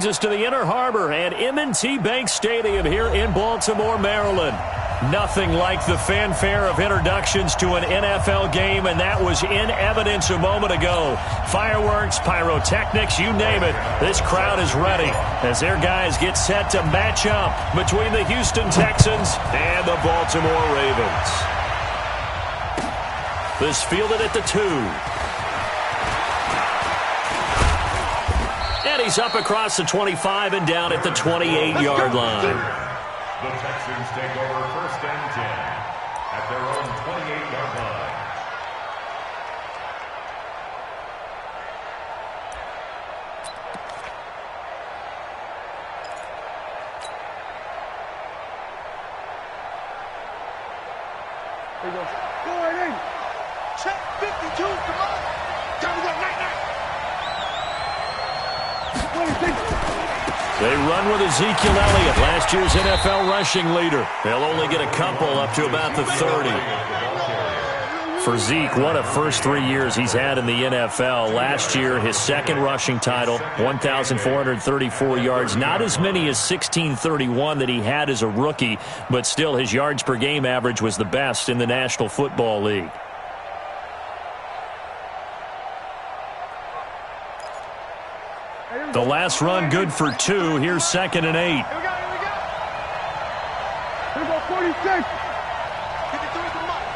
Us to the Inner Harbor and M&T Bank Stadium here in Baltimore, Maryland. Nothing like the fanfare of introductions to an NFL game, and that was in evidence a moment ago. Fireworks, pyrotechnics, you name it. This crowd is ready as their guys get set to match up between the Houston Texans and the Baltimore Ravens. This fielded at the 2. And he's up across the 25 and down at the 28-yard line. The Texans take over 1st and 10 at their own 28-yard line. There you go. Go right in. Check 52. Come on. Time to go. Night. They run with Ezekiel Elliott, last year's NFL rushing leader. They'll only get a couple up to about the 30. For Zeke, what a first 3 years he's had in the NFL. Last year, his second rushing title, 1,434 yards. Not as many as 1,631 that he had as a rookie, but still his yards per game average was the best in the National Football League. The last run good for 2. Here's 2nd and 8. Here we go, 46.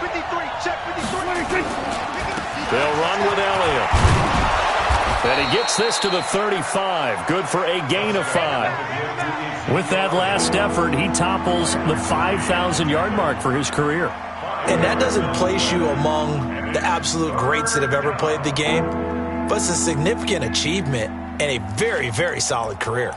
53, check 53. They'll run with Elliott. And he gets this to the 35. Good for a gain of 5. With that last effort, he topples the 5,000-yard mark for his career. And that doesn't place you among the absolute greats that have ever played the game, but it's a significant achievement and a very, very solid career.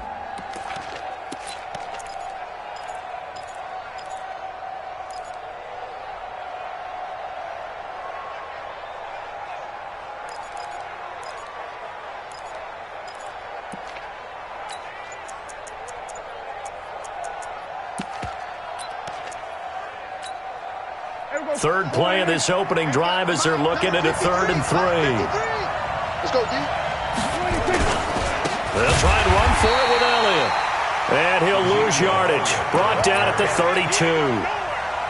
Third play of this opening drive as they're looking at a 3rd and 3. Let's go, D. They'll try and run for it with Elliott. And he'll lose yardage. Brought down at the 32.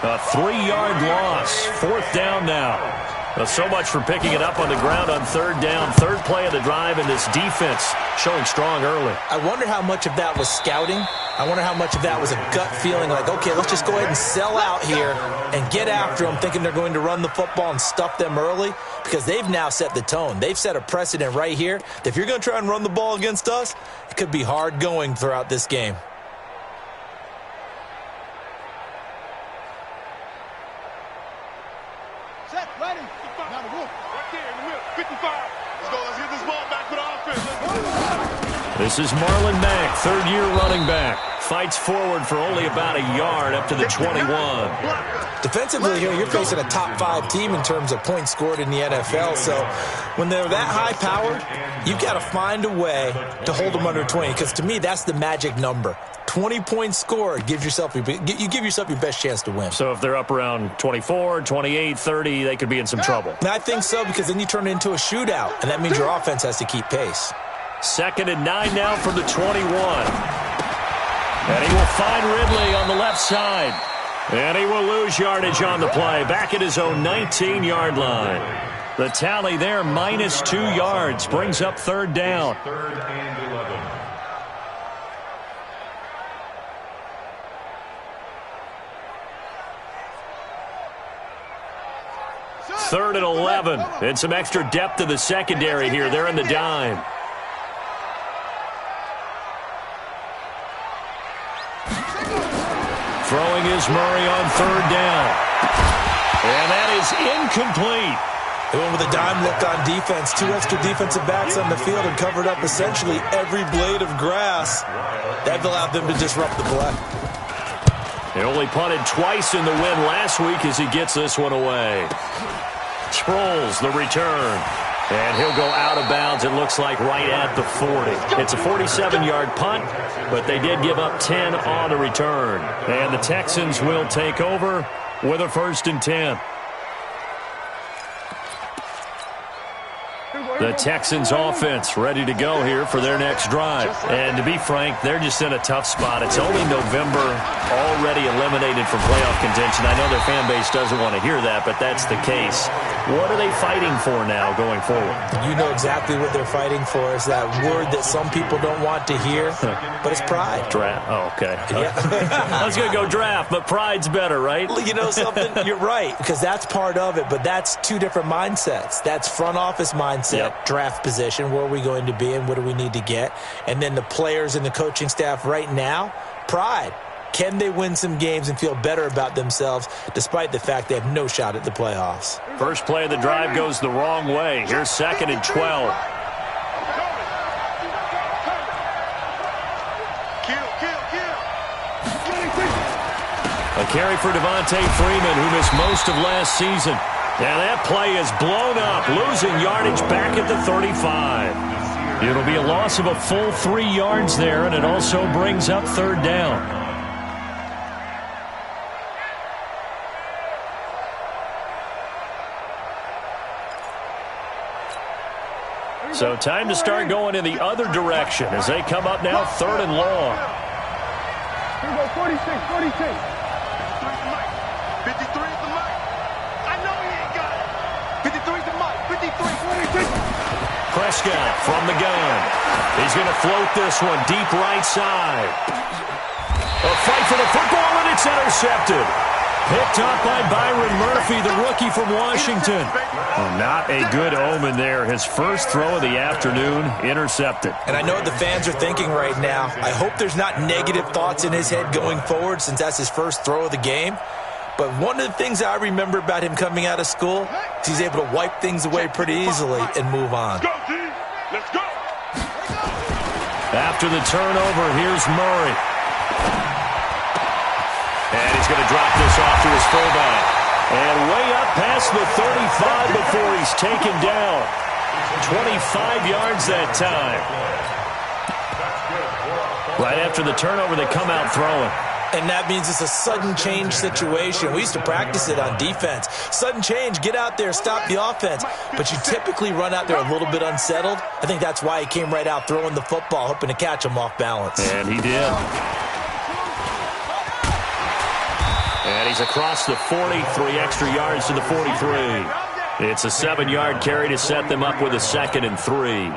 A 3-yard loss. 4th down now. So much for picking it up on the ground on 3rd down. 3rd play of the drive, and this defense showing strong early. I wonder how much of that was scouting. I wonder how much of that was a gut feeling like, okay, let's just go ahead and sell out here and get after them, thinking they're going to run the football and stuff them early, because they've now set the tone. They've set a precedent right here that if you're going to try and run the ball against us, it could be hard going throughout this game. Set, ready. Now the wolf. Right there in the middle. 55. Let's go. Let's get this ball back for the offense. This is Marlon Mack, 3rd-year running back. Fights forward for only about a yard up to the 21. Defensively here, you're facing a top 5 team in terms of points scored in the NFL. So when they're that high powered, you've got to find a way to hold them under 20. Because to me, that's the magic number. 20 points scored gives yourself you give yourself your best chance to win. So if they're up around 24, 28, 30, they could be in some trouble. And I think so, because then you turn it into a shootout, and that means your offense has to keep pace. 2nd and 9 now from the 21. And he will find Ridley on the left side. And he will lose yardage on the play. Back at his own 19-yard line. The tally there, -2 yards. Brings up 3rd down. 3rd and 11. Third and 11. And some extra depth to the secondary here. They're in the dime. Throwing is Murray on 3rd down. And that is incomplete. They went with a dime look on defense. 2 extra defensive backs on the field and covered up essentially every blade of grass. That allowed them to disrupt the play. They only punted twice in the win last week as he gets this one away. Sproles, the return. And he'll go out of bounds, it looks like, right at the 40. It's a 47-yard punt, but they did give up 10 on the return. And the Texans will take over with a 1st and 10. Here we go. The Texans offense ready to go here for their next drive. And to be frank, they're just in a tough spot. It's only November, already eliminated from playoff contention. I know their fan base doesn't want to hear that, but that's the case. What are they fighting for now going forward? You know exactly what they're fighting for. Is that word that some people don't want to hear, but it's pride. Draft. Oh, okay. Yeah. I was going to go draft, but pride's better, right? You know something? You're right, because that's part of it, but that's two different mindsets. That's front office mindset, draft position, where are we going to be and what do we need to get? And then the players and the coaching staff right now, pride. Can they win some games and feel better about themselves despite the fact they have no shot at the playoffs? First play of the drive goes the wrong way. Here's 2nd and 12. A carry for Devontae Freeman, who missed most of last season. And that play is blown up, losing yardage back at the 35. It'll be a loss of a full 3 yards there, and it also brings up 3rd down. So time to start going in the other direction as they come up now 3rd and long. Here we go, 46, 46. 53 is the mic. I know he ain't got it. 53 is the mic. 53, 46. Prescott from the gun. He's going to float this one deep right side. A fight for the football, and it's intercepted. Picked up by Byron Murphy, the rookie from Washington. Well, not a good omen there. His first throw of the afternoon, intercepted. And I know what the fans are thinking right now. I hope there's not negative thoughts in his head going forward since that's his first throw of the game. But one of the things I remember about him coming out of school is he's able to wipe things away pretty easily and move on. Go, D. Let's go. After the turnover, here's Murray. And he's going to drop this off to his fullback. And way up past the 35 before he's taken down. 25 yards that time. Right after the turnover, they come out throwing. And that means it's a sudden change situation. We used to practice it on defense. Sudden change, get out there, stop the offense. But you typically run out there a little bit unsettled. I think that's why he came right out throwing the football, hoping to catch him off balance. And he did. And he's across the 40, 3 extra yards to the 43. It's a 7-yard carry to set them up with a 2nd and 3.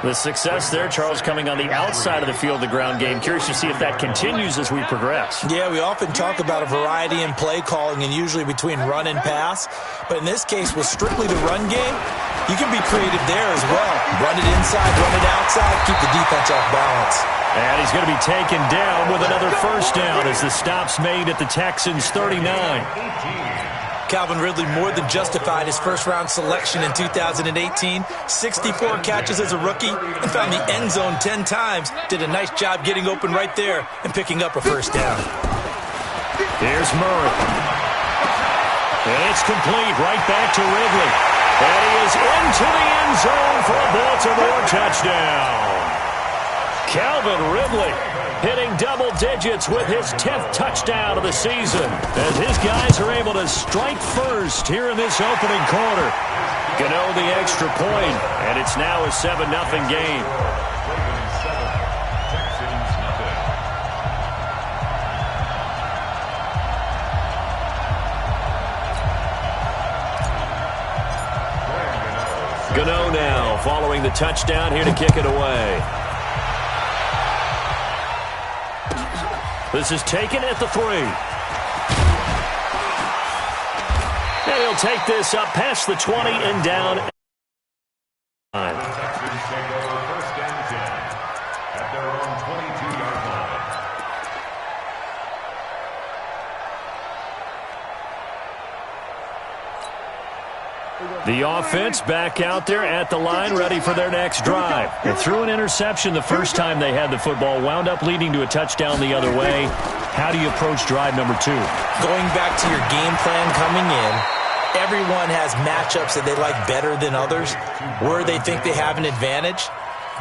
The success there, Charles, coming on the outside of the field, the ground game. Curious to see if that continues as we progress. Yeah, we often talk about a variety in play calling and usually between run and pass. But in this case, with strictly the run game, you can be creative there as well. Run it inside, run it outside, keep the defense off balance. And he's going to be taken down with another first down as the stop's made at the Texans' 39. Calvin Ridley more than justified his first-round selection in 2018. 64 catches as a rookie and found the end zone 10 times. Did a nice job getting open right there and picking up a first down. Here's Murray. And it's complete right back to Ridley. And he is into the end zone for a Baltimore touchdown. Calvin Ridley hitting double digits with his 10th touchdown of the season as his guys are able to strike first here in this opening quarter. Gano the extra point, and it's now a 7-0 game. Gano now following the touchdown here to kick it away. This is taken at the 3. And he'll take this up past the 20 and down. Texans take over 1st and 10 at their own 22-yard line. The offense back out there at the line, ready for their next drive. They threw an interception the first time they had the football, wound up leading to a touchdown the other way. How do you approach drive number 2? Going back to your game plan coming in, everyone has matchups that they like better than others, where they think they have an advantage.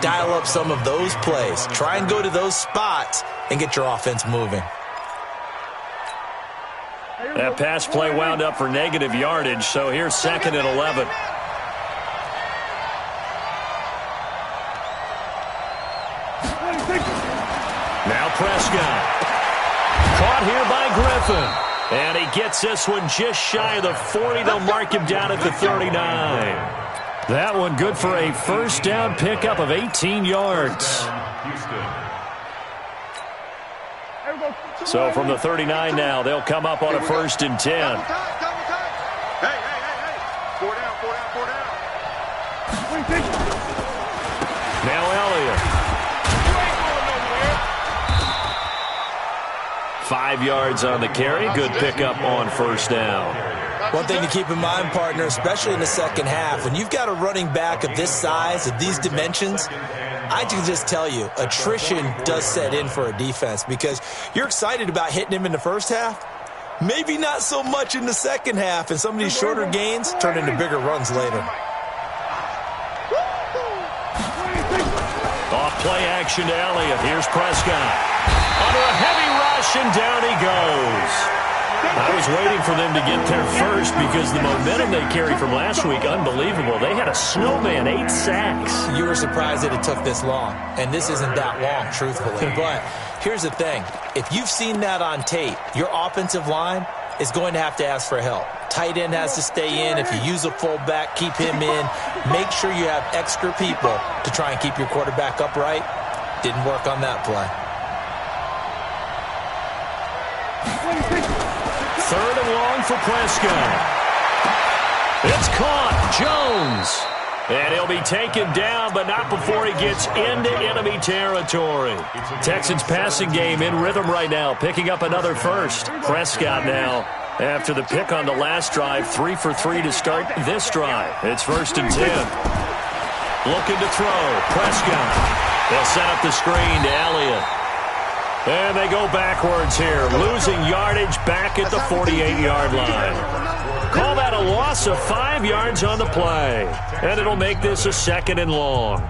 Dial up some of those plays. Try and go to those spots and get your offense moving. That pass play wound up for negative yardage, so here's 2nd and 11. Now Prescott. Caught here by Griffin. And he gets this one just shy of the 40. They'll mark him down at the 39. That one good for a first down pickup of 18 yards. So from the 39 now, they'll come up on a 1st and 10. Hey. 4 down. Now Elliott. 5 yards on the carry. Good pickup on 1st down. One thing to keep in mind, partner, especially in the second half, when you've got a running back of this size, of these dimensions, I can just tell you, attrition does set in for a defense because you're excited about hitting him in the first half. Maybe not so much in the second half, and some of these shorter gains turn into bigger runs later. Off play action to Elliott. Here's Prescott. Under a heavy rush, and down he goes. I was waiting for them to get there first because the momentum they carried from last week, unbelievable. They had a snowman, 8 sacks. You were surprised that it took this long, and this isn't that long, truthfully. But here's the thing. If you've seen that on tape, your offensive line is going to have to ask for help. Tight end has to stay in. If you use a fullback, keep him in. Make sure you have extra people to try and keep your quarterback upright. Didn't work on that play. 3rd and long for Prescott. It's caught. Jones. And he'll be taken down, but not before he gets into enemy territory. Texans passing game in rhythm right now, picking up another first. Prescott now, after the pick on the last drive, 3 for 3 to start this drive. It's 1st and 10. Looking to throw. Prescott. They'll set up the screen to Elliott. And they go backwards here, losing yardage back at the 48-yard line. Call that a loss of 5 yards on the play. And it'll make this a 2nd and long.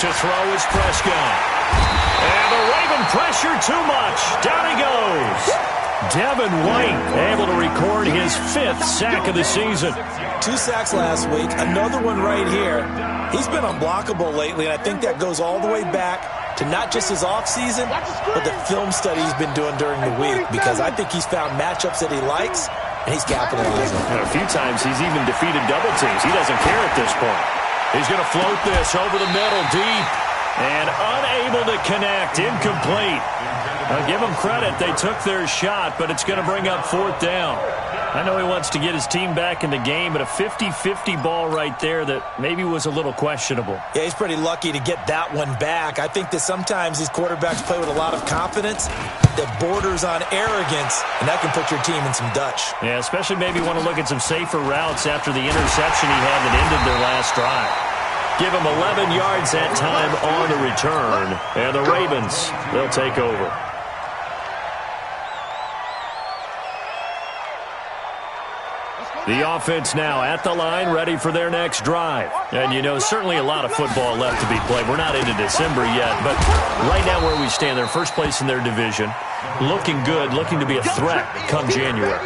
To throw is Prescott. And the Raven pressure too much. Down he goes. Devin White able to record his 5th sack of the season. 2 sacks last week, another one right here. He's been unblockable lately, and I think that goes all the way back to not just his offseason, but the film study he's been doing during the week, because I think he's found matchups that he likes, and he's capitalizing. And a few times he's even defeated double teams. He doesn't care at this point. He's going to float this over the middle deep and unable to connect. Incomplete. I'll give him credit. They took their shot, but it's going to bring up 4th down. I know he wants to get his team back in the game, but a 50-50 ball right there that maybe was a little questionable. Yeah, he's pretty lucky to get that one back. I think that sometimes these quarterbacks play with a lot of confidence that borders on arrogance, and that can put your team in some Dutch. Yeah, especially maybe want to look at some safer routes after the interception he had that ended their last drive. Give him 11 yards that time on the return, and the Ravens, they'll take over. The offense now at the line, ready for their next drive. And, you know, certainly a lot of football left to be played. We're not into December yet, but right now where we stand, they're first place in their division. Looking good, looking to be a threat come January.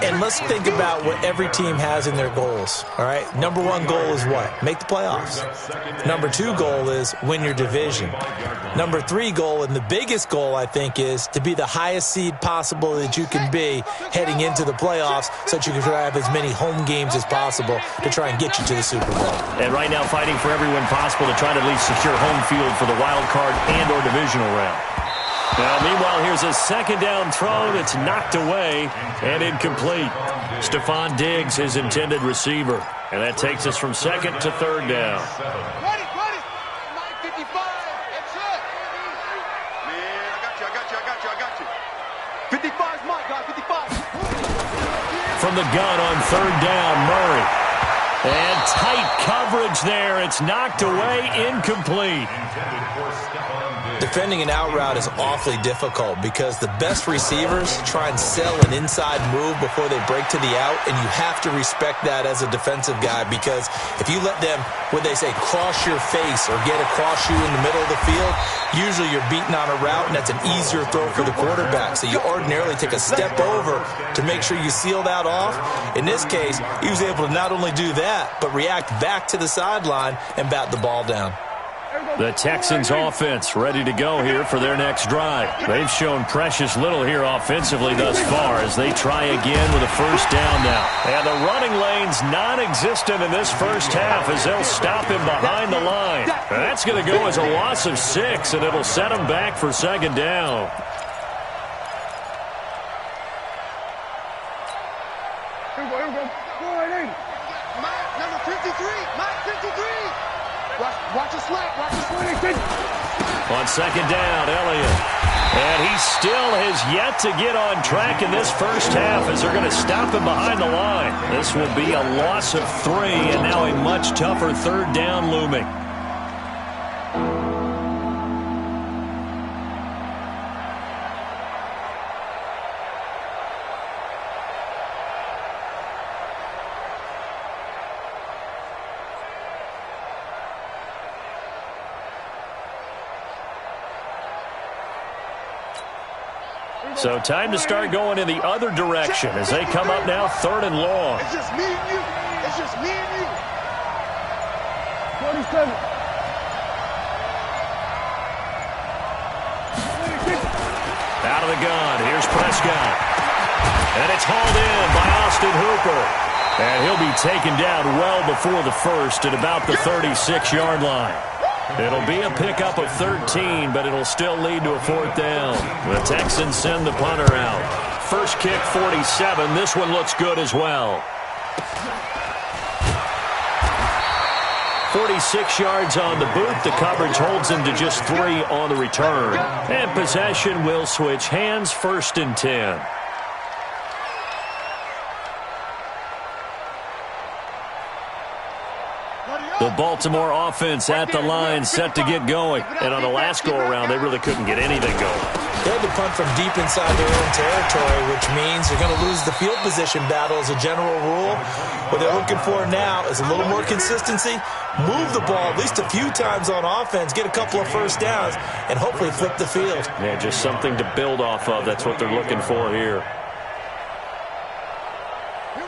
And let's think about what every team has in their goals, all right? Number 1 goal is what? Make the playoffs. Number 2 goal is win your division. Number 3 goal, and the biggest goal, I think, is to be the highest seed possible that you can be heading into the playoffs so that you can have as many home games as possible to try and get you to the Super Bowl. And right now fighting for every win possible to try to at least secure home field for the wild card and or divisional round. Now, meanwhile, here's a 2nd down throw that's knocked away and incomplete. Stephon Diggs, his intended receiver. And that takes us from 2nd to 3rd down. Ready. 9:55. That's it. Man, I got you. 55's my guy, 55. From the gun on 3rd down, Murray. And tight coverage there. It's knocked away, incomplete. Intended for Stephon Diggs. Defending an out route is awfully difficult because the best receivers try and sell an inside move before they break to the out, and you have to respect that as a defensive guy, because if you let them, what they say, cross your face or get across you in the middle of the field, usually you're beaten on a route, and that's an easier throw for the quarterback. So you ordinarily take a step over to make sure you seal that off. In this case, he was able to not only do that, but react back to the sideline and bat the ball down. The Texans offense ready to go here for their next drive. They've shown precious little here offensively thus far as they try again with a first down now. And the running lane's non-existent in this first half as they'll stop him behind the line. That's going to go as a loss of 6, and it'll set him back for second down. Here we go. Number 53. Mike 53. Watch the slack. Watch the swing. On second down, Elliott. And he still has yet to get on track in this first half as they're going to stop him behind the line. This will be a loss of 3, and now a much tougher third down looming. So time to start going in the other direction as they come up now 3rd and long. It's just me and you. It's just me and you. 47. Out of the gun. Here's Prescott. And it's hauled in by Austin Hooper. And he'll be taken down well before the first at about the 36-yard line. It'll be a pickup of 13, but it'll still lead to a 4th down. The Texans send the punter out. First kick, 47. This one looks good as well. 46 yards on the boot. The coverage holds him to just 3 on the return. And possession will switch hands, 1st and 10. The Baltimore offense at the line, set to get going. And on the last go-around, they really couldn't get anything going. They had to punt from deep inside their own territory, which means they're going to lose the field position battle as a general rule. What they're looking for now is a little more consistency, move the ball at least a few times on offense, get a couple of first downs, and hopefully flip the field. Yeah, just something to build off of. That's what they're looking for here.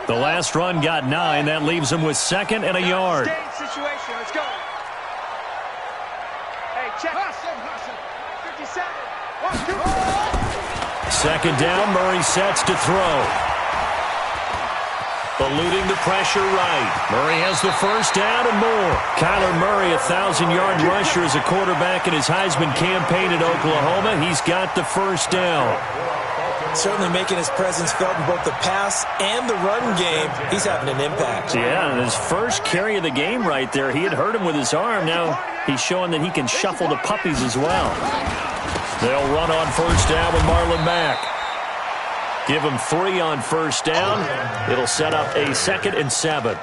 The last run got 9. That leaves them with 2nd and a yard. Situation. Let's go. Hey, check. 57. 2nd down. Murray sets to throw. Eluding the pressure right. Murray has the first down and more. Kyler Murray, 1,000-yard rusher as a quarterback in his Heisman campaign at Oklahoma. He's got the first down. Certainly making his presence felt in both the pass and the run game. He's having an impact. Yeah, and his first carry of the game right there, he had hurt him with his arm. Now he's showing that he can shuffle the puppies as well. They'll run on first down with Marlon Mack. Give him 3 on first down. It'll set up a 2nd and 7.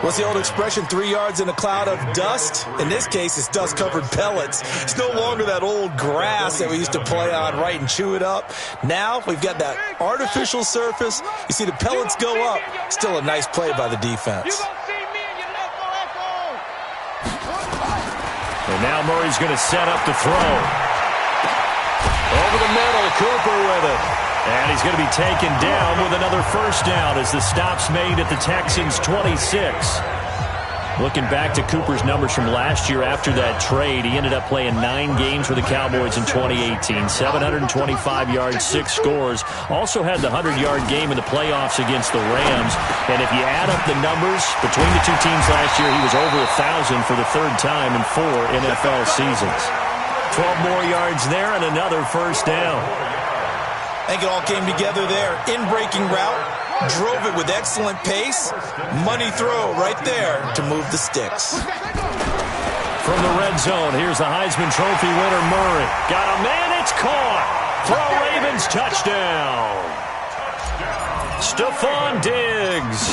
What's the old expression, 3 yards in a cloud of dust? In this case, it's dust-covered pellets. It's no longer that old grass that we used to play on, right, and chew it up. Now we've got that artificial surface. You see the pellets go up. Still a nice play by the defense. And now Murray's going to set up to throw. Over the middle, Cooper with it. And he's going to be taken down with another first down as the stop's made at the Texans' 26. Looking back to Cooper's numbers from last year after that trade, he ended up playing 9 games for the Cowboys in 2018. 725 yards, 6 scores. Also had the 100-yard game in the playoffs against the Rams. And if you add up the numbers between the two teams last year, he was over 1,000 for the 3rd time in 4 NFL seasons. 12 more yards there and another first down. I think it all came together there. In-breaking route, drove it with excellent pace. Money throw right there to move the sticks. From the red zone, here's the Heisman Trophy winner, Murray. Got a man, it's caught. Throw Ravens touchdown. Stephon Diggs.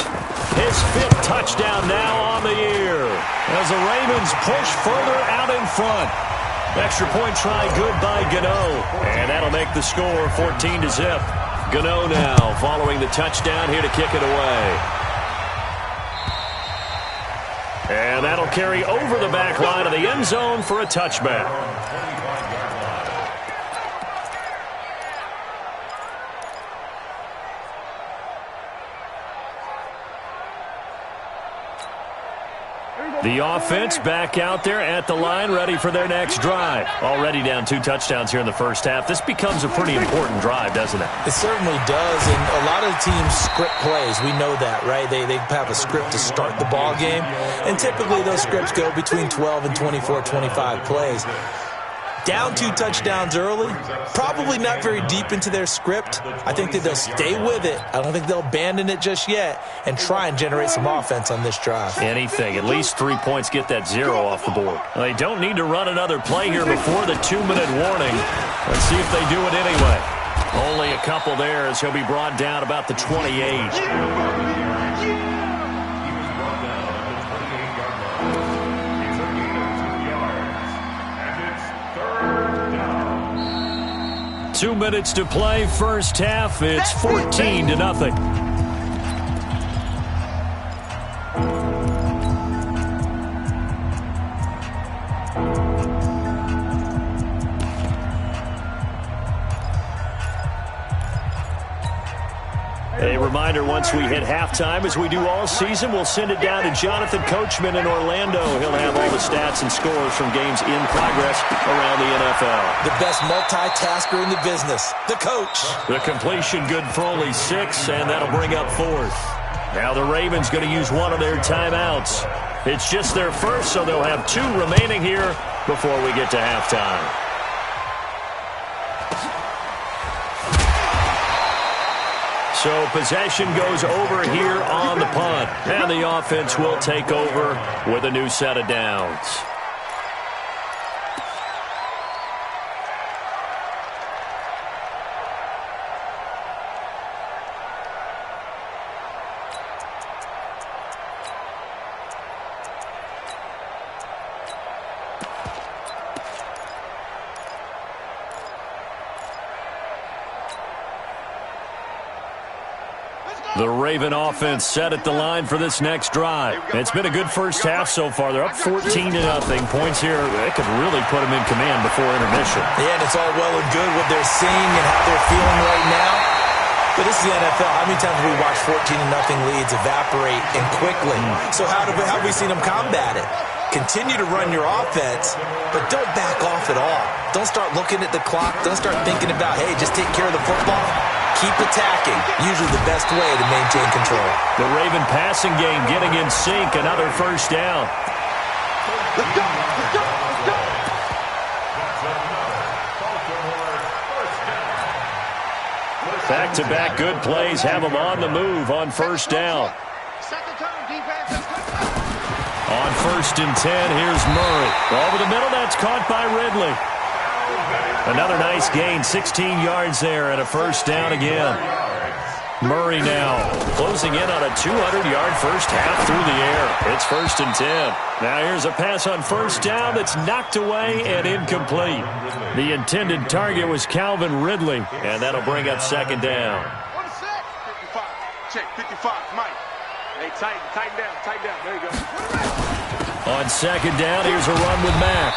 His 5th touchdown now on the year as the Ravens push further out in front. Extra point try good by Gano. And that'll make the score 14-0. Gano now following the touchdown here to kick it away. And that'll carry over the back line of the end zone for a touchback. The offense back out there at the line, ready for their next drive. Already down 2 touchdowns here in the first half. This becomes a pretty important drive, doesn't it? It certainly does, and a lot of teams script plays. We know that, right? They have a script to start the ball game, and typically those scripts go between 12 and 24, 25 plays. Down 2 touchdowns early, probably not very deep into their script. I think that they'll stay with it. I don't think they'll abandon it just yet and try and generate some offense on this drive. Anything. At least 3 points get that 0 off the board. They don't need to run another play here before the 2-minute warning. Let's see if they do it anyway. Only a couple there as he'll be brought down about the 28. 2 minutes to play, first half. It's 14-0. A reminder, once we hit halftime, as we do all season, we'll send it down to Jonathan Coachman in Orlando. He'll have all the stats and scores from games in progress around the NFL. The best multitasker in the business, the coach. The completion good for only 6, and that'll bring up 4th. Now the Ravens going to use one of their timeouts. It's just their first, so they'll have 2 remaining here before we get to halftime. So possession goes over here on the punt. And the offense will take over with a new set of downs. The Raven offense set at the line for this next drive. It's been a good first half so far. They're up 14-0. Points here, they could really put them in command before intermission. Yeah, and it's all well and good what they're seeing and how they're feeling right now. But this is the NFL. How many times have we watched 14-0 leads evaporate and quickly? So how have we seen them combat it? Continue to run your offense, but don't back off at all. Don't start looking at the clock. Don't start thinking about, hey, just take care of the football. Keep attacking. Usually the best way to maintain control. The Raven passing game getting in sync. Another first down. Let's go. Let's go. Let's go. Back-to-back good plays have them on the move on first down. Second turn, defense. On 1st and 10, here's Murray. Over the middle, that's caught by Ridley. Another nice gain, 16 yards there, and a first down again. Murray now closing in on a 200-yard first half through the air. It's 1st and 10. Now here's a pass on first down that's knocked away and incomplete. The intended target was Calvin Ridley, and that'll bring up 2nd down. 55. Check, 55, Mike. Hey, tighten down. There you go. On 2nd down, here's a run with Mack.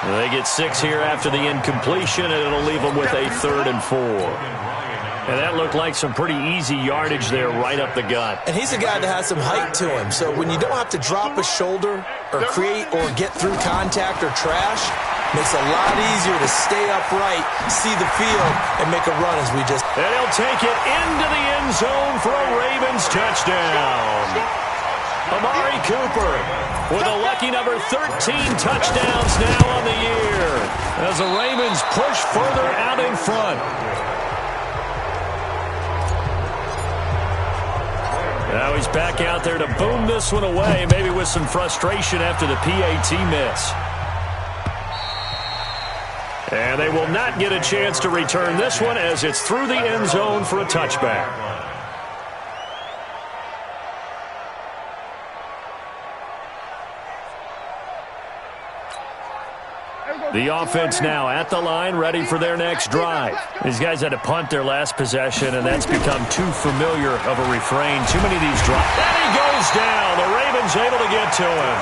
They get 6 here after the incompletion, and it'll leave them with a 3rd and 4. And that looked like some pretty easy yardage there right up the gut. And he's a guy that has some height to him. So when you don't have to drop a shoulder or create or get through contact or trash, makes it a lot easier to stay upright, see the field, and make a run as we just... And he'll take it into the end zone for a Ravens touchdown. Amari Cooper with a lucky number 13 touchdowns now on the year as the Ravens push further out in front. Now he's back out there to boom this one away, maybe with some frustration after the PAT miss. And they will not get a chance to return this one as it's through the end zone for a touchback. The offense now at the line, ready for their next drive. These guys had to punt their last possession, and that's become too familiar of a refrain. Too many of these drives. And he goes down. The Ravens able to get to him.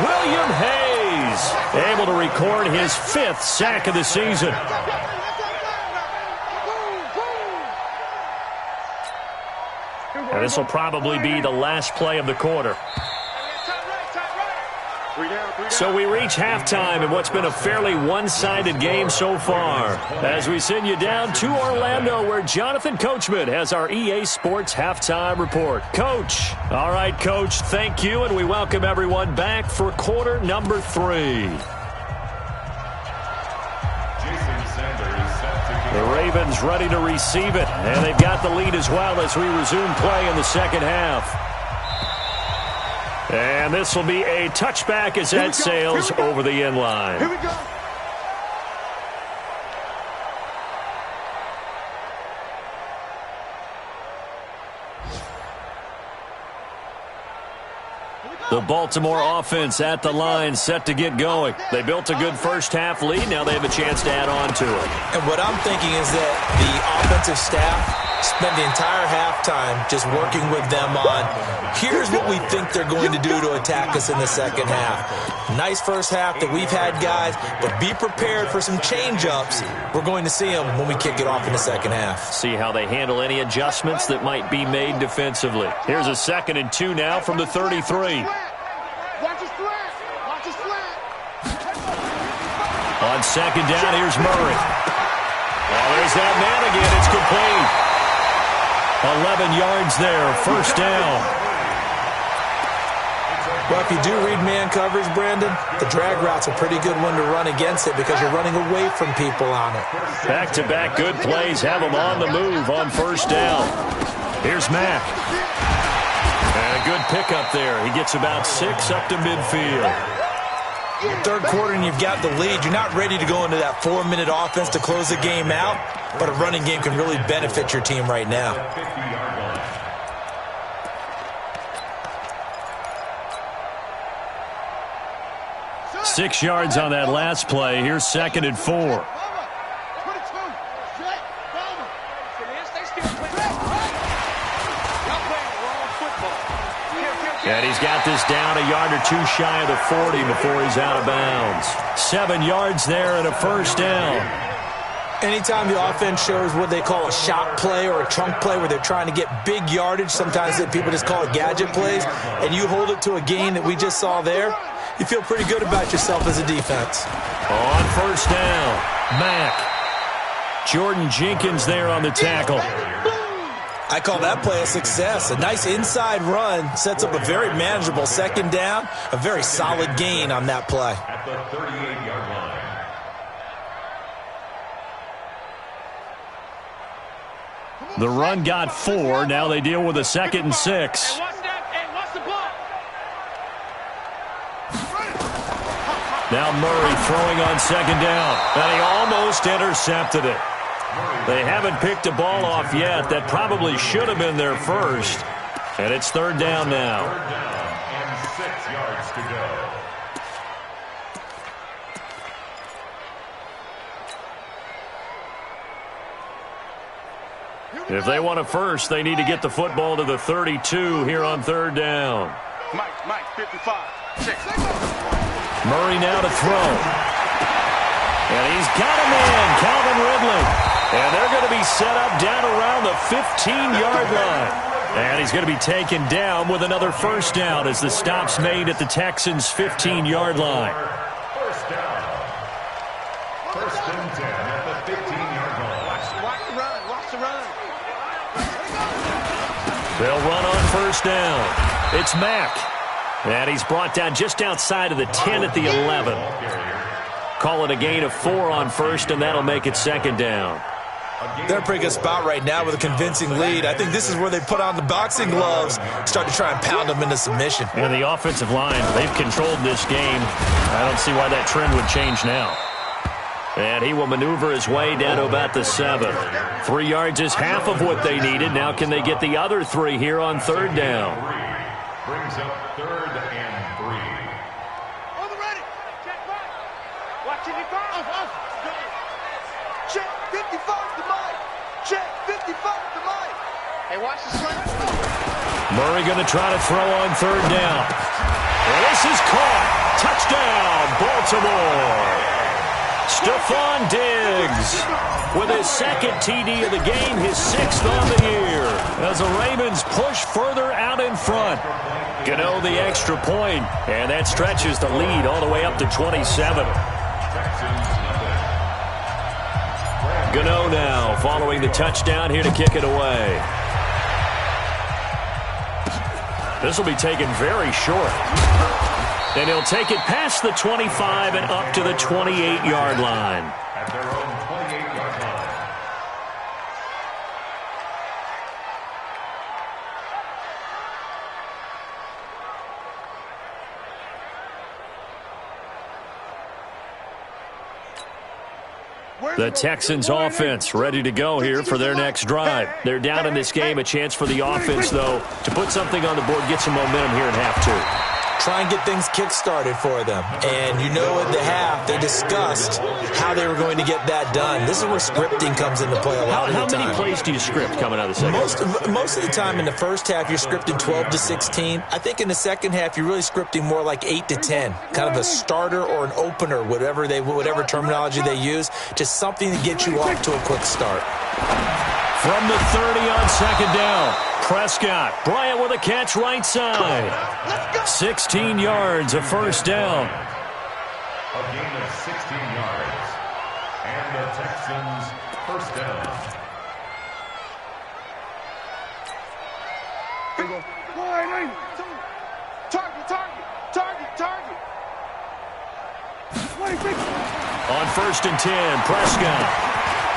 William Hayes able to record his 5th sack of the season. And this will probably be the last play of the quarter. So we reach halftime in what's been a fairly one-sided game so far, as we send you down to Orlando, where Jonathan Coachman has our EA Sports halftime report. Coach. All right, Coach, thank you, and we welcome everyone back for quarter number 3. The Ravens ready to receive it, and they've got the lead as well as we resume play in the second half. And this will be a touchback as that sails over the end line. Here we go. The Baltimore offense at the line, set to get going. They built a good first-half lead. Now they have a chance to add on to it. And what I'm thinking is that the offensive staff spent the entire halftime just working with them on, here's what we think they're going to do to attack us in the second half. Nice first half that we've had, guys, but be prepared for some change-ups. We're going to see them when we kick it off in the second half. See how they handle any adjustments that might be made defensively. Here's a 2nd and 2 now from the 33. Watch his flat. Watch his flat. On 2nd down, here's Murray. Oh, there's that man again. It's complete. 11 yards there, 1st down. Well, if you do read man coverage, Brandon, the drag route's a pretty good one to run against it because you're running away from people on it. Back-to-back good plays have them on the move on 1st down. Here's Mack. And a good pickup there. He gets about 6 up to midfield. Third quarter and you've got the lead. You're not ready to go into that 4-minute offense to close the game out, but a running game can really benefit your team right now. 6 yards on that last play. Here's 2nd and 4. And he's got this down a yard or 2 shy of the 40 before he's out of bounds. 7 yards there and a 1st down. Anytime the offense shows what they call a shot play or a chunk play where they're trying to get big yardage, sometimes people just call it gadget plays, and you hold it to a gain that we just saw there, you feel pretty good about yourself as a defense. On 1st down, Mack. Jordan Jenkins there on the tackle. I call that play a success. A nice inside run sets up a very manageable 2nd down, a very solid gain on that play. At the 38-yard line. The run got 4. Now they deal with a 2nd and 6. Now Murray throwing on 2nd down. And he almost intercepted it. They haven't picked a ball off yet. That probably should have been their first. And it's 3rd down now. 3rd down and 6 yards to go. If they want a first, they need to get the football to the 32 here on 3rd down. Mike, 55. Check. Murray now to throw. And he's got him in, Calvin Ridley. And they're going to be set up down around the 15-yard line. And he's going to be taken down with another 1st down as the stop's made at the Texans' 15-yard line. 1st down. 1st and 10 at the 15-yard line. Watch the run. Watch the run. They'll run on 1st down. It's Mack. And he's brought down just outside of the 10 at the 11. Call it a gain of 4 on 1st, and that'll make it 2nd down. They're in a pretty good spot right now with a convincing lead. I think this is where they put on the boxing gloves, start to try and pound them into submission. And the offensive line, they've controlled this game. I don't see why that trend would change now. And he will maneuver his way down to about the 7. 3 yards is half of what they needed. Now can they get the other 3 here on 3rd down? Brings up 3rd and 3. On the ready. Check back. Watch Check 55 to Mike. Check 55 to Mike. Hey, watch the slant. Murray going to try to throw on third down. This is caught. Touchdown, Baltimore. Stephon Diggs with his second TD of the game, his sixth on the year. As the Ravens push further out in front. Gano the extra point, and that stretches the lead all the way up to 27. Gano now following the touchdown here to kick it away. This will be taken very short. And he'll take it past the 25 and up to the 28-yard line. At their own 28-yard line. The Texans offense ready to go here for their next drive. They're down in this game. A chance for the offense, though, to put something on the board, get some momentum here in half two. Try and get things kick-started for them. And you know at the half, they discussed how they were going to get that done. This is where scripting comes into play a lot of the time. How many plays do you script coming out of the second half? Most of the time in the first half, you're scripting 12 to 16. I think in the second half, you're really scripting more like 8 to 10. Kind of a starter or an opener, whatever terminology they use. Just something to get you off to a quick start. From the 30 on second down. Prescott, Bryant with a catch right side. 16 yards, a first down. A gain of 16 yards. And the Texans first down. Target. On first and 10, Prescott.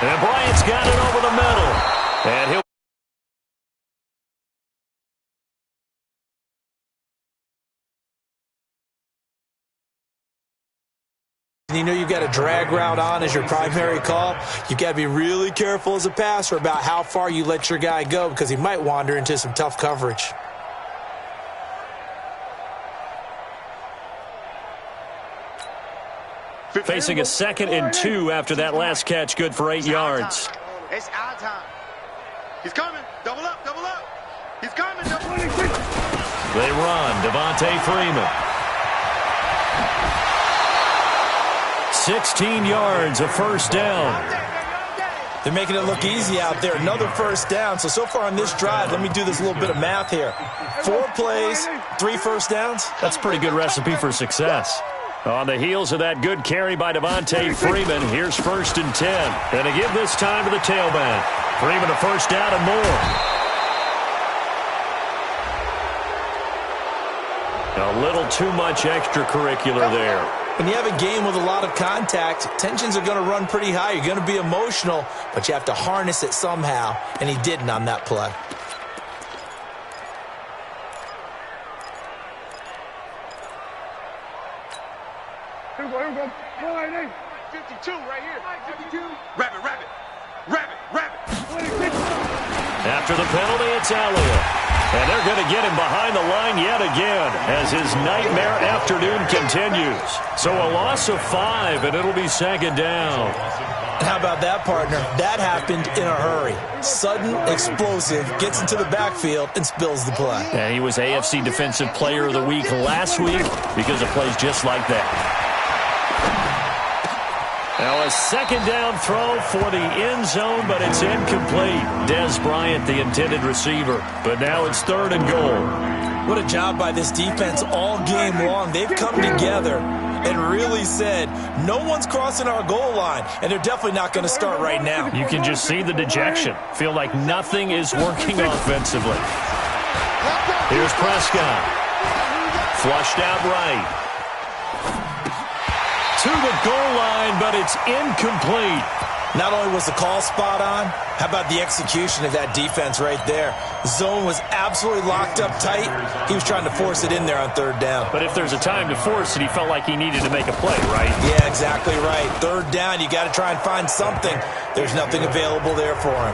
And Bryant's got it over the middle. And he'll You know you've got a drag route on as your primary call. You've got to be really careful as a passer about how far you let your guy go because he might wander into some tough coverage. facing a 2nd and 2 after that last catch. Good for 8 yards. It's our time. He's coming. Double up. He's coming. They run. Devontae Freeman. 16 yards, a first down. They're making it look easy out there. Another first down. So far on this drive, let me do this little bit of math here. 4 plays, 3 first downs. That's a pretty good recipe for success. On the heels of that good carry by Devontae Freeman, here's 1st and 10. And to give this time to the tailback. Freeman a first down and more. A little too much extracurricular there. When you have a game with a lot of contact, tensions are going to run pretty high. You're going to be emotional, but you have to harness it somehow, and he didn't on that play. Here we go. 52 right here. 52. Rabbit. After the penalty, it's Elliott. And they're going to get him behind the line yet again as his nightmare afternoon continues. So a loss of 5, and it'll be 2nd down. How about that, partner? That happened in a hurry. Sudden, explosive, gets into the backfield, and spills the play. And he was AFC Defensive Player of the Week last week because of plays just like that. Now a 2nd down throw for the end zone, but it's incomplete. Dez Bryant, the intended receiver. But now it's 3rd and goal. What a job by this defense all game long. They've come together and really said, no one's crossing our goal line, and they're definitely not going to start right now. You can just see the dejection. Feel like nothing is working offensively. Here's Prescott. Flushed out right. To the goal line, but it's incomplete. Not only was the call spot on, how about the execution of that defense right there? Zone was absolutely locked up tight. He was trying to force it in there on 3rd down. But if there's a time to force it, he felt like he needed to make a play, right? Yeah, exactly right. 3rd down, you got to try and find something. There's nothing available there for him.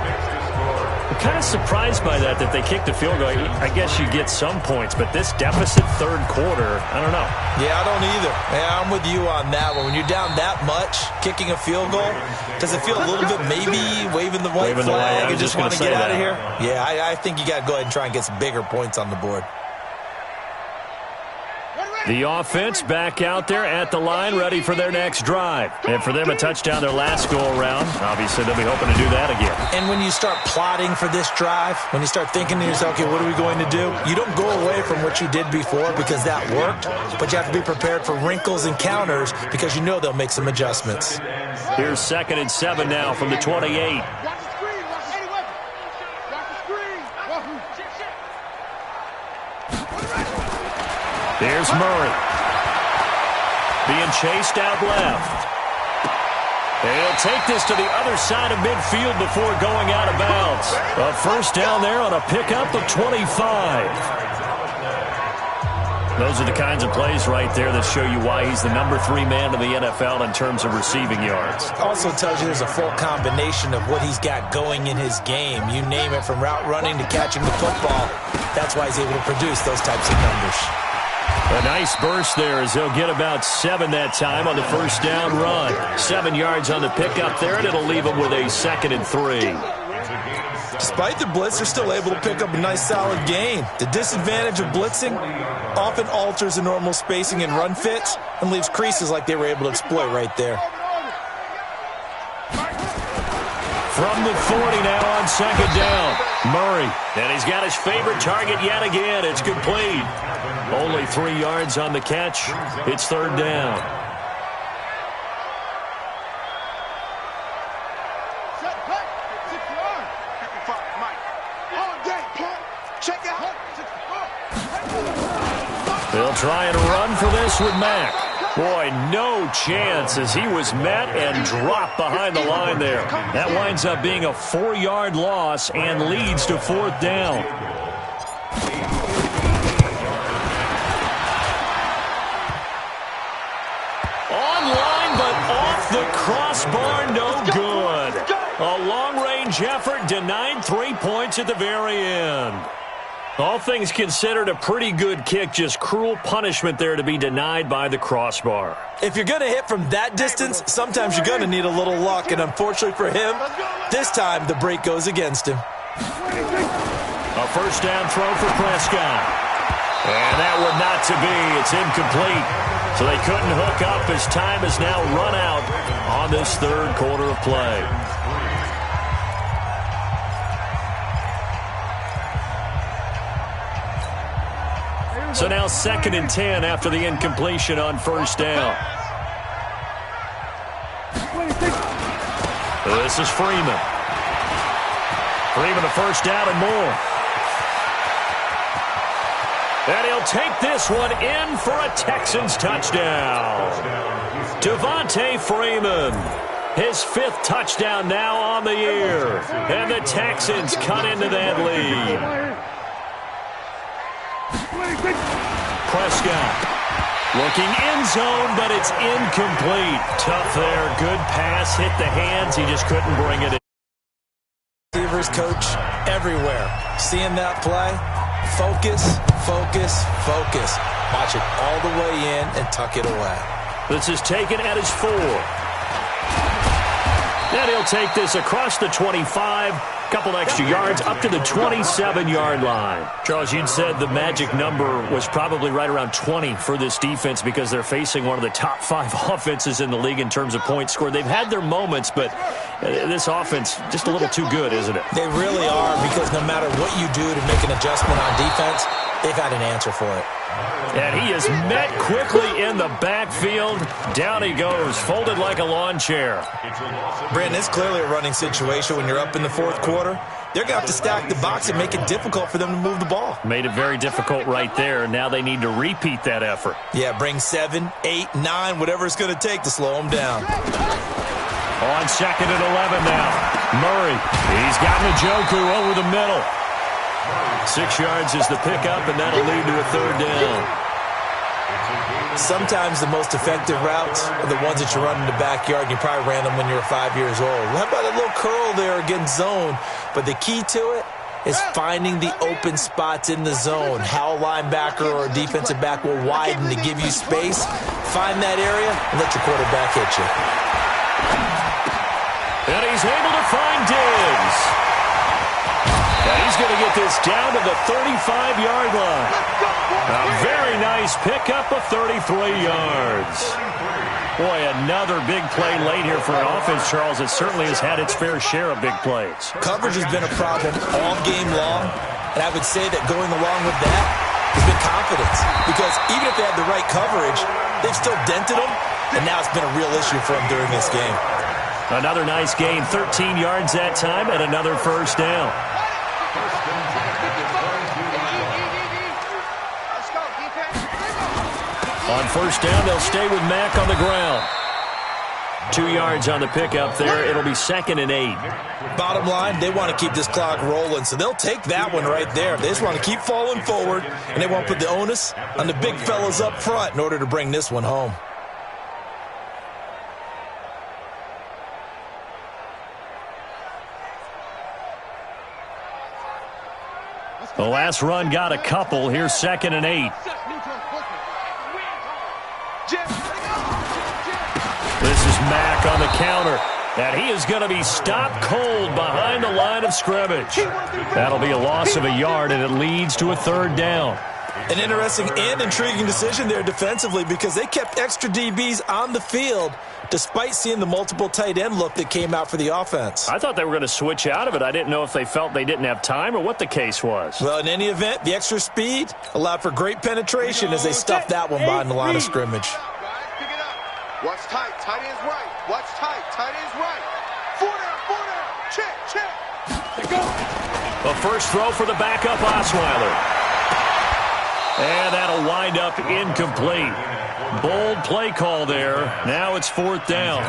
Next to score, kind of surprised by that they kicked a field goal. I guess you get some points, but this deficit third quarter, I don't know. Yeah, I don't either. Yeah, I'm with you on that one. When you're down that much, kicking a field goal, does it feel a little bit maybe waving the white flag and just want to get out of here? Yeah, I think you got to go ahead and try and get some bigger points on the board. The offense back out there at the line, ready for their next drive. And for them, a touchdown their last go-around. Obviously, they'll be hoping to do that again. And when you start plotting for this drive, when you start thinking to yourself, okay, what are we going to do? You don't go away from what you did before because that worked, but you have to be prepared for wrinkles and counters because you know they'll make some adjustments. Here's 2nd and 7 now from the 28. There's Murray. Being chased out left. He'll take this to the other side of midfield before going out of bounds. A first down there on a pickup of 25. Those are the kinds of plays right there that show you why he's the number 3 man in the NFL in terms of receiving yards. Also tells you there's a full combination of what he's got going in his game. You name it, from route running to catching the football. That's why he's able to produce those types of numbers. A nice burst there as they'll get about 7 that time on the first down run. 7 yards on the pickup there, and it'll leave them with a 2nd and 3. Despite the blitz, they're still able to pick up a nice solid gain. The disadvantage of blitzing often alters the normal spacing and run fits and leaves creases like they were able to exploit right there. From the 40 now on 2nd down. Murray, and he's got his favorite target yet again. It's complete. Only 3 yards on the catch. It's 3rd down. They'll try and run for this with Mack. Boy, no chance as he was met and dropped behind the line there. That winds up being a 4-yard loss and leads to 4th down. Online, but off the crossbar, no good. A long-range effort denied 3 points at the very end. All things considered, a pretty good kick, just cruel punishment there to be denied by the crossbar. If you're going to hit from that distance, sometimes you're going to need a little luck, and unfortunately for him, this time the break goes against him. A first down throw for Prescott. And that would not to be. It's incomplete. So they couldn't hook up as time has now run out on this 3rd quarter of play. So now 2nd and 10 after the incompletion on first down. This is Freeman. Freeman a first down and more. And he'll take this one in for a Texans touchdown. Devontae Freeman, his 5th touchdown now on the year. And the Texans cut into that lead. Prescott looking end zone, but it's incomplete. Tough there. Good pass. Hit the hands. He just couldn't bring it in. Receivers coach everywhere. Seeing that play, focus, focus, focus. Watch it all the way in and tuck it away. This is taken at his 4. And he'll take this across the 25. Couple extra yards up to the 27-yard line. Charles, you'd said the magic number was probably right around 20 for this defense because they're facing one of the top 5 offenses in the league in terms of points scored. They've had their moments, but this offense just a little too good, isn't it? They really are, because no matter what you do to make an adjustment on defense, they've had an answer for it. And he is met quickly in the backfield. Down he goes, folded like a lawn chair. Brandon, it's clearly a running situation when you're up in the 4th quarter. They're going to have to stack the box and make it difficult for them to move the ball. Made it very difficult right there. Now they need to repeat that effort. Yeah, bring 7, 8, 9, whatever it's going to take to slow them down. On 2nd and 11 now. Murray, he's got Njoku over the middle. 6 yards is the pickup, and that'll lead to a 3rd down. Sometimes the most effective routes are the ones that you run in the backyard, and you probably ran them when you were 5 years old. How about a little curl there against zone? But the key to it is finding the open spots in the zone. How a linebacker or a defensive back will widen to give you space. Find that area and let your quarterback hit you. And he's able to find Diggs. And he's going to get this down to the 35-yard line. A very nice pickup of 33 yards. Boy, another big play late here for an offense, Charles, that certainly has had its fair share of big plays. Coverage has been a problem all game long, and I would say that going along with that has been confidence. Because even if they had the right coverage, they've still dented them, and now it's been a real issue for them during this game. Another nice gain, 13 yards that time, and another first down. On first down, they'll stay with Mack on the ground. 2 yards on the pickup there. It'll be 2nd and 8. Bottom line, they want to keep this clock rolling, so they'll take that one right there. They just want to keep falling forward, and they want to put the onus on the big fellas up front in order to bring this one home. The last run got a couple. Here's 2nd and 8. This is Mack on the counter. And he is going to be stopped cold behind the line of scrimmage. That'll be a loss of a yard, and it leads to a 3rd down. An interesting and intriguing decision there defensively because they kept extra DBs on the field despite seeing the multiple tight end look that came out for the offense. I thought they were going to switch out of it. I didn't know if they felt they didn't have time or what the case was. Well, in any event, the extra speed allowed for great penetration as they stuffed that one behind the line of scrimmage. Watch tight, tight end's right. Watch tight, tight end's right. 4 down, check. A first throw for the backup Osweiler. And that'll wind up incomplete. Bold play call there. Now it's 4th down.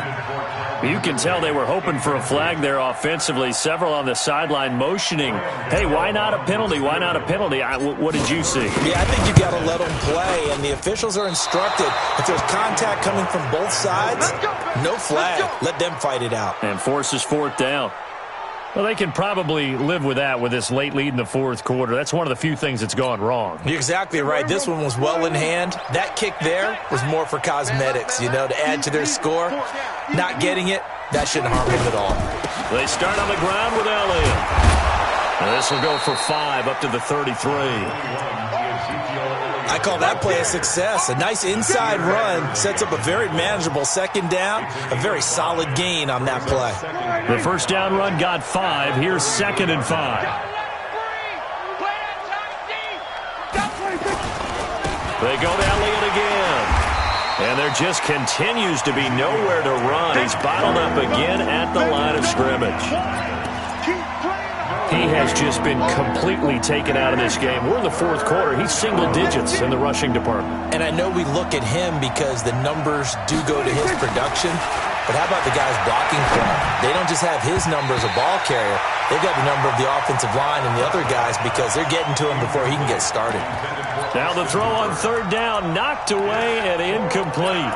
You can tell they were hoping for a flag there offensively. Several on the sideline motioning, hey, why not a penalty? Why not a penalty? What did you see? Yeah, I think you got to let them play, and the officials are instructed. If there's contact coming from both sides, no flag. Let them fight it out. And forces 4th down. Well, they can probably live with that with this late lead in the 4th quarter. That's one of the few things that's gone wrong. You're exactly right. This one was well in hand. That kick there was more for cosmetics, to add to their score. Not getting it, that shouldn't harm them at all. They start on the ground with Elliott. And this will go for 5 up to the 33. I call that play a success. A nice inside run sets up a very manageable 2nd down. A very solid gain on that play. The first down run got 5. Here's 2nd and 5. They go to Elliott again. And there just continues to be nowhere to run. He's bottled up again at the line of scrimmage. He has just been completely taken out of this game. We're in the 4th quarter. He's single digits in the rushing department. And I know we look at him because the numbers do go to his production. But how about the guys blocking for him? They don't just have his number as a ball carrier. They've got the number of the offensive line and the other guys because they're getting to him before he can get started. Now the throw on 3rd down, knocked away and incomplete.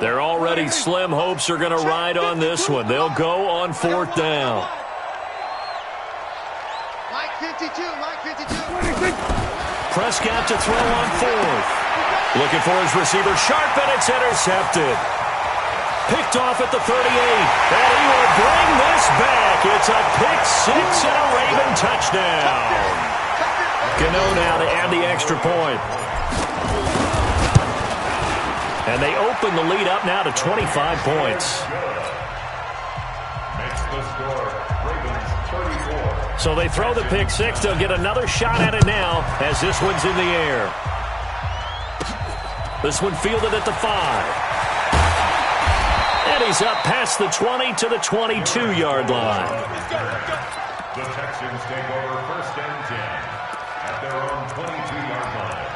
Their already slim hopes are going to ride on this one. They'll go on 4th down. Mike 52. Prescott to throw on 4th. Looking for his receiver, sharp, and it's intercepted. Picked off at the 38, and he will bring this back. It's a pick 6 and a Raven touchdown. Gano now to add the extra point. And they open the lead up now to 25 points. Makes the score, Ravens 34. So they throw the pick 6. They'll get another shot at it now as this one's in the air. This one fielded at the 5. And he's up past the 20 to the 22-yard line. The Texans take over 1st and 10 at their own 22-yard line.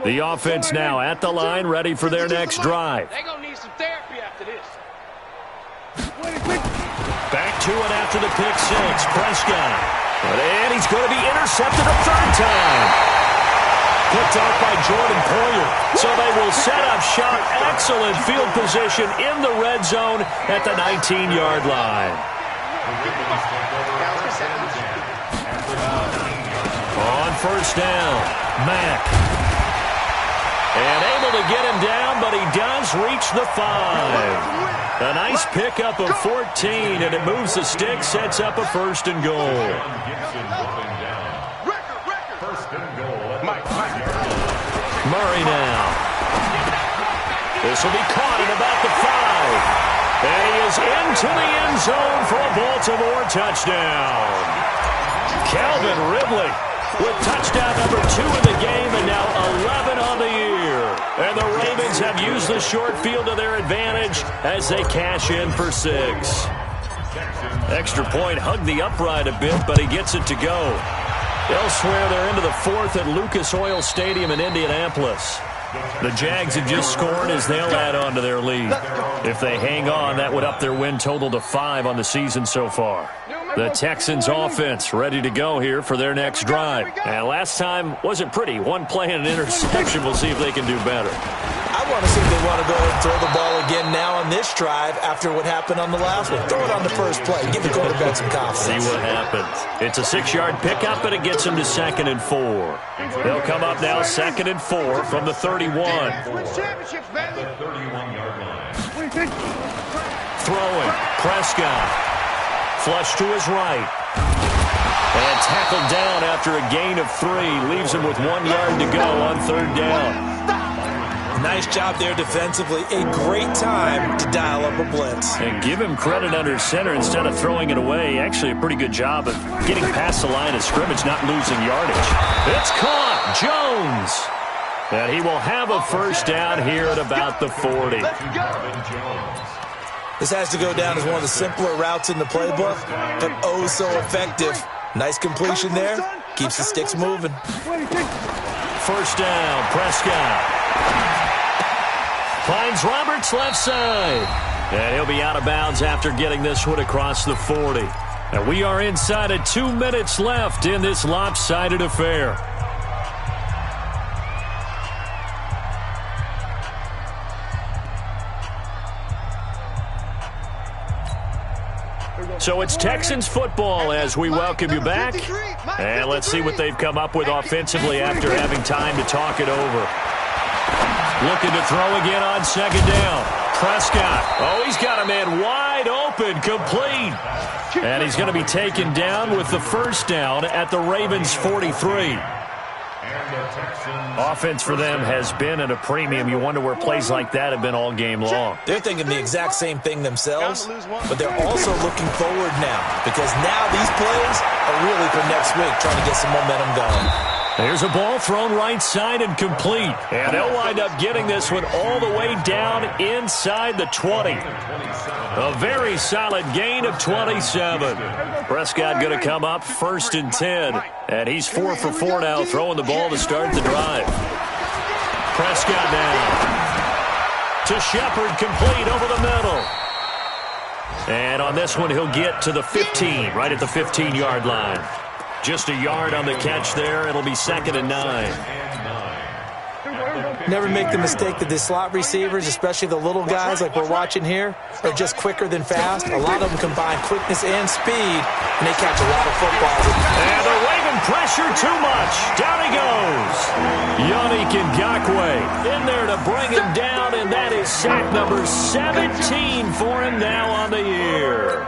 The offense now at the line, ready for their next drive. They're going to need some therapy after this. Back to it after the pick 6. Prescott. And he's going to be intercepted a third time. Picked off by Jordan Poyer. So they will set up shop. Excellent field position in the red zone at the 19-yard line. On first down, Mack. And able to get him down, but he does reach the 5. A nice pickup of 14, and it moves the stick, sets up a first and goal. Murray now. This will be caught at about the 5. And he is into the end zone for a Baltimore touchdown. Calvin Ridley with touchdown number 2 in the game and now 11 on the year. And the Ravens have used the short field to their advantage as they cash in for 6. Extra point hugged the upright a bit, but he gets it to go. Elsewhere, they're into the 4th at Lucas Oil Stadium in Indianapolis. The Jags have just scored as they'll add on to their lead. If they hang on, that would up their win total to 5 on the season so far. The Texans offense ready to go here for their next drive. And last time wasn't pretty. One play and an interception. We'll see if they can do better. I want to see if they want to go ahead and throw the ball again now on this drive after what happened on the last one. Throw it on the first play. Give the quarterback some confidence. See what happens. It's a 6-yard pickup, and it gets him to 2nd and 4. They'll come up now 2nd and 4 from the 31. Throwing. Prescott. Flush to his right. And tackled down after a gain of 3. Leaves him with 1 yard to go on 3rd down. Nice job there defensively. A great time to dial up a blitz. And give him credit under center instead of throwing it away. Actually, a pretty good job of getting past the line of scrimmage, not losing yardage. It's caught. Jones. And he will have a first down here at about the 40. This has to go down as one of the simpler routes in the playbook, but oh so effective. Nice completion there. Keeps the sticks moving. First down, Prescott. Finds Roberts left side. And he'll be out of bounds after getting this one across the 40. And we are inside of 2 minutes left in this lopsided affair. So it's Texans football as we welcome you back. And let's see what they've come up with offensively after having time to talk it over. Looking to throw again on 2nd down. Prescott. Oh, he's got a man wide open, complete. And he's going to be taken down with the first down at the Ravens' 43. Offense for them has been at a premium. You wonder where plays like that have been all game long. They're thinking the exact same thing themselves, but they're also looking forward now because now these plays are really for next week, trying to get some momentum going. There's a ball thrown right side and complete. And they'll wind up getting this one all the way down inside the 20. A very solid gain of 27. Prescott going to come up 1st and 10. And he's 4 for 4 now, throwing the ball to start the drive. Prescott now. To Shepard, complete over the middle. And on this one, he'll get to the 15, right at the 15-yard line. Just a yard on the catch there. It'll be 2nd and 9. Never make the mistake that the slot receivers, especially the little guys like we're watching here, are just quicker than fast. A lot of them combine quickness and speed, and they catch a lot of footballs. And the Raven pressure too much. Down he goes. Yannick Ngakoue in there to bring him down, and that is sack number 17 for him now on the year.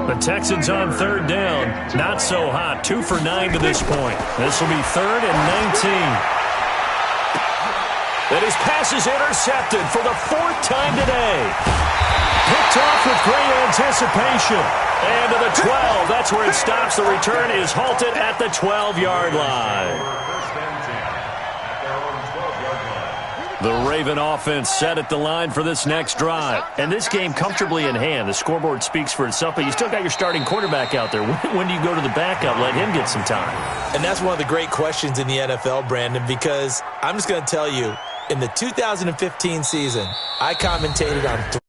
The Texans on 3rd down. Not so hot. 2 for 9 to this point. This will be 3rd and 19. And his pass is intercepted for the 4th time today. Picked off with great anticipation. And to the 12. That's where it stops. The return is halted at the 12-yard line. The Raven offense set at the line for this next drive. And this game comfortably in hand. The scoreboard speaks for itself, but you still got your starting quarterback out there. When do you go to the backup, let him get some time? And that's one of the great questions in the NFL, Brandon, because I'm just going to tell you, in the 2015 season, I commentated on